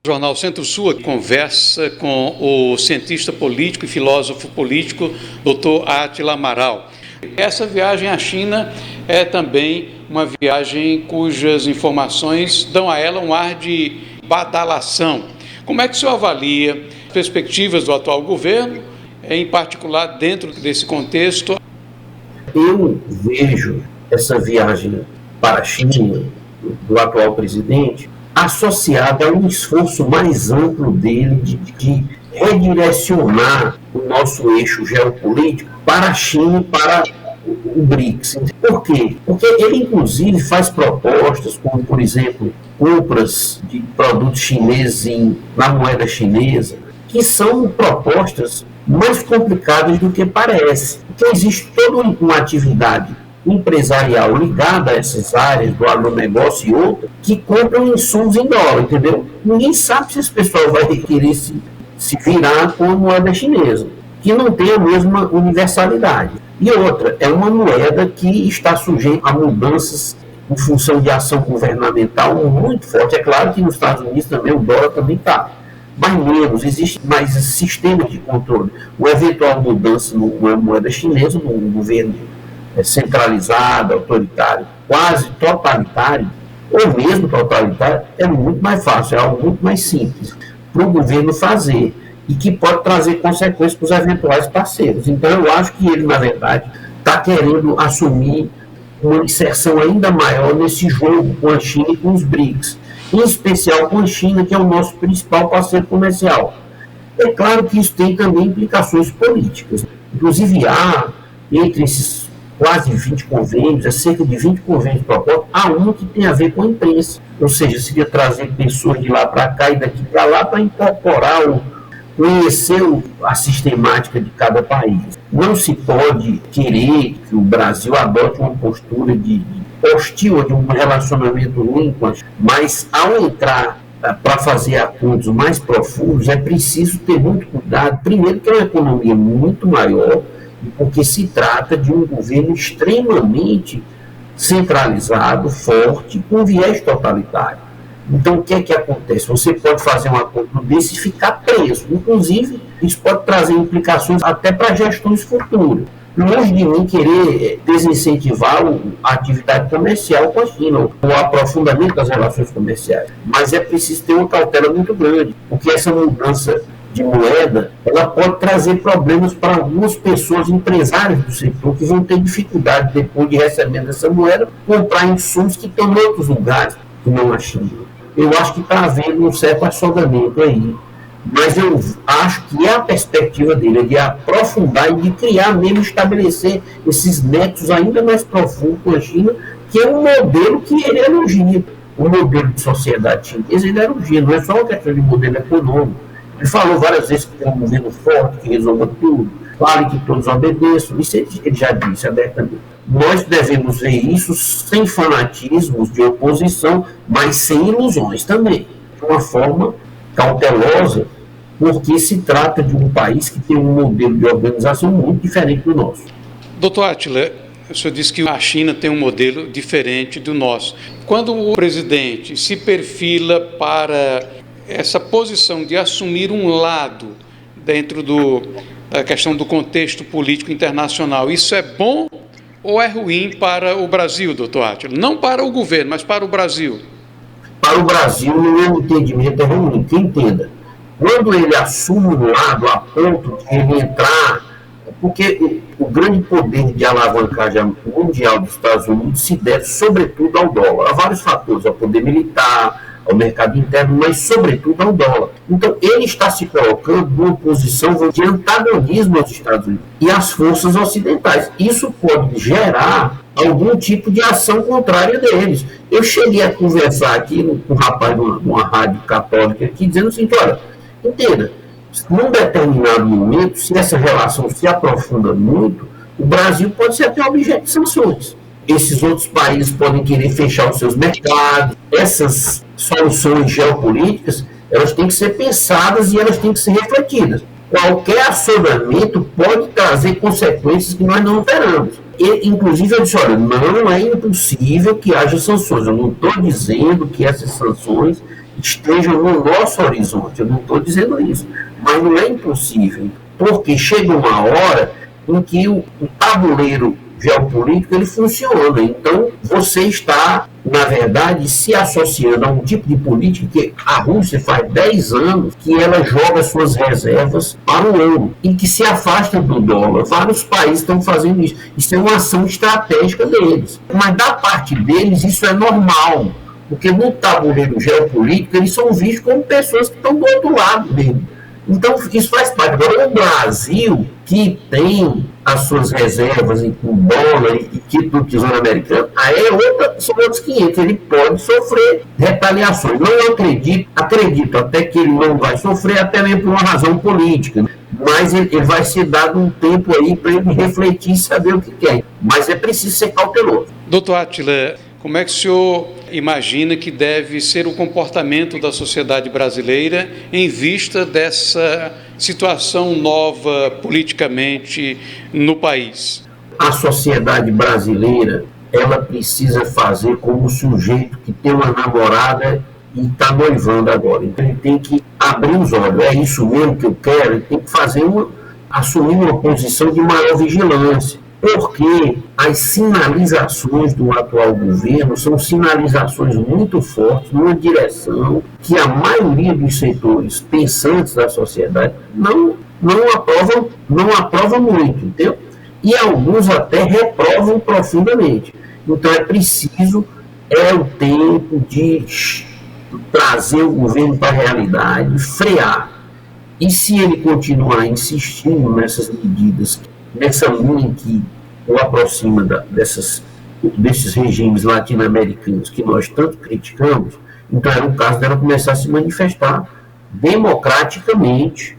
O Jornal Centro-Sul conversa com o cientista político e filósofo político Dr. Átila Amaral. Essa viagem à China é também uma viagem cujas informações dão a ela um ar de badalação. Como é que o senhor avalia as perspectivas do atual governo, em particular dentro desse contexto? Eu vejo essa viagem para a China do atual presidente associada a um esforço mais amplo dele de redirecionar o nosso eixo geopolítico para a China e para o BRICS. Por quê? Porque ele, inclusive, faz propostas como, por exemplo, compras de produtos chineses na moeda chinesa, que são propostas mais complicadas do que parece. Porque existe toda uma atividade empresarial ligada a essas áreas do agronegócio e outras, que compram insumos em dólar, entendeu? Ninguém sabe se esse pessoal vai querer se virar com a moeda chinesa, que não tem a mesma universalidade. E outra, é uma moeda que está sujeita a mudanças em função de ação governamental muito forte. É claro que nos Estados Unidos também o dólar também está, mas menos, existe mais sistema de controle. Uma eventual mudança numa moeda chinesa, num governo centralizado, autoritário, quase totalitário, ou mesmo totalitário, é muito mais fácil, é algo muito mais simples para o governo fazer e que pode trazer consequências para os eventuais parceiros. Então, eu acho que ele, na verdade, está querendo assumir uma inserção ainda maior nesse jogo com a China e com os BRICS, em especial com a China, que é o nosso principal parceiro comercial. É claro que isso tem também implicações políticas. Inclusive, há, entre esses quase 20 convênios, cerca de 20 convênios propostos, há um que tem a ver com a imprensa. Ou seja, seria trazer pessoas de lá para cá e daqui para lá para incorporar, conhecer a sistemática de cada país. Não se pode querer que o Brasil adote uma postura de hostil, de um relacionamento ruim com a China, mas ao entrar para fazer acordos mais profundos, é preciso ter muito cuidado. Primeiro, que é uma economia muito maior, porque se trata de um governo extremamente centralizado, forte, com viés totalitário. Então, o que é que acontece? Você pode fazer um acordo desse e ficar preso. Inclusive, isso pode trazer implicações até para gestões futuras. Longe de mim querer desincentivar a atividade comercial com a China, o aprofundamento das relações comerciais. Mas é preciso ter uma cautela muito grande, porque essa mudança de moeda, ela pode trazer problemas para algumas pessoas, empresários do setor, que vão ter dificuldade, depois de recebendo essa moeda, comprar insumos que estão em outros lugares, que não a China. Eu acho que está havendo um certo assodamento aí, mas eu acho que a perspectiva dele é de aprofundar e de criar mesmo, estabelecer esses nexos ainda mais profundos com a China, que é um modelo que ele elogia. O modelo de sociedade chinesa, ele elogia, não é só uma questão de modelo econômico. Ele falou várias vezes que tem um governo forte, que resolva tudo, fale que todos obedeçam, isso ele já disse abertamente. Nós devemos ver isso sem fanatismos de oposição, mas sem ilusões também, de uma forma cautelosa, porque se trata de um país que tem um modelo de organização muito diferente do nosso. Doutor Átila, o senhor disse que a China tem um modelo diferente do nosso. Quando o presidente se perfila para essa posição de assumir um lado dentro da questão do contexto político internacional, isso é bom ou é ruim para o Brasil, doutor Átila? Não para o governo, mas para o Brasil. Para o Brasil, no meu entendimento, é ruim, que entenda. Quando ele assume um lado a ponto de ele entrar, porque o grande poder de alavancagem mundial dos Estados Unidos se deve, sobretudo, ao dólar. Há vários fatores, ao poder militar, ao mercado interno, mas sobretudo ao dólar. Então, ele está se colocando numa posição de antagonismo aos Estados Unidos e às forças ocidentais. Isso pode gerar algum tipo de ação contrária deles. Eu cheguei a conversar aqui com um rapaz de uma rádio católica aqui, dizendo assim, olha, entenda, num determinado momento, se essa relação se aprofunda muito, o Brasil pode ser até objeto de sanções. Esses outros países podem querer fechar os seus mercados. Essas soluções geopolíticas, elas têm que ser pensadas e elas têm que ser refletidas. Qualquer assodamento pode trazer consequências que nós não esperamos. E, inclusive, eu disse, olha, não é impossível que haja sanções. Eu não estou dizendo que essas sanções estejam no nosso horizonte. Eu não estou dizendo isso, mas não é impossível, porque chega uma hora em que o tabuleiro geopolítico ele funciona. Então, você está, na verdade, se associando a um tipo de política que a Rússia faz 10 anos que ela joga suas reservas para o ouro e que se afasta do dólar. Vários países estão fazendo isso. Isso é uma ação estratégica deles. Mas da parte deles, isso é normal. Porque no tabuleiro geopolítico, eles são vistos como pessoas que estão do outro lado dele. Então, isso faz parte. Agora, o Brasil, que tem as suas reservas em dólar e título do Tesouro Americano, aí são outros 500. Ele pode sofrer retaliações. Não acredito até que ele não vai sofrer, até mesmo por uma razão política, né? Mas ele vai ser dado um tempo aí para ele refletir e saber o que quer. Mas é preciso ser cauteloso. Doutor Átila, como é que o senhor imagina que deve ser o comportamento da sociedade brasileira em vista dessa situação nova politicamente no país? A sociedade brasileira, ela precisa fazer como o sujeito que tem uma namorada e está noivando agora. Então ele tem que abrir os olhos. É isso mesmo que eu quero? Ele tem que assumir uma posição de maior vigilância. Porque as sinalizações do atual governo são sinalizações muito fortes numa direção que a maioria dos setores pensantes da sociedade não aprovam muito, entendeu? E alguns até reprovam profundamente. Então é o tempo de trazer o governo para a realidade, frear. E se ele continuar insistindo nessas medidas, nessa linha que o aproxima desses regimes latino-americanos que nós tanto criticamos, então era o caso dela começar a se manifestar democraticamente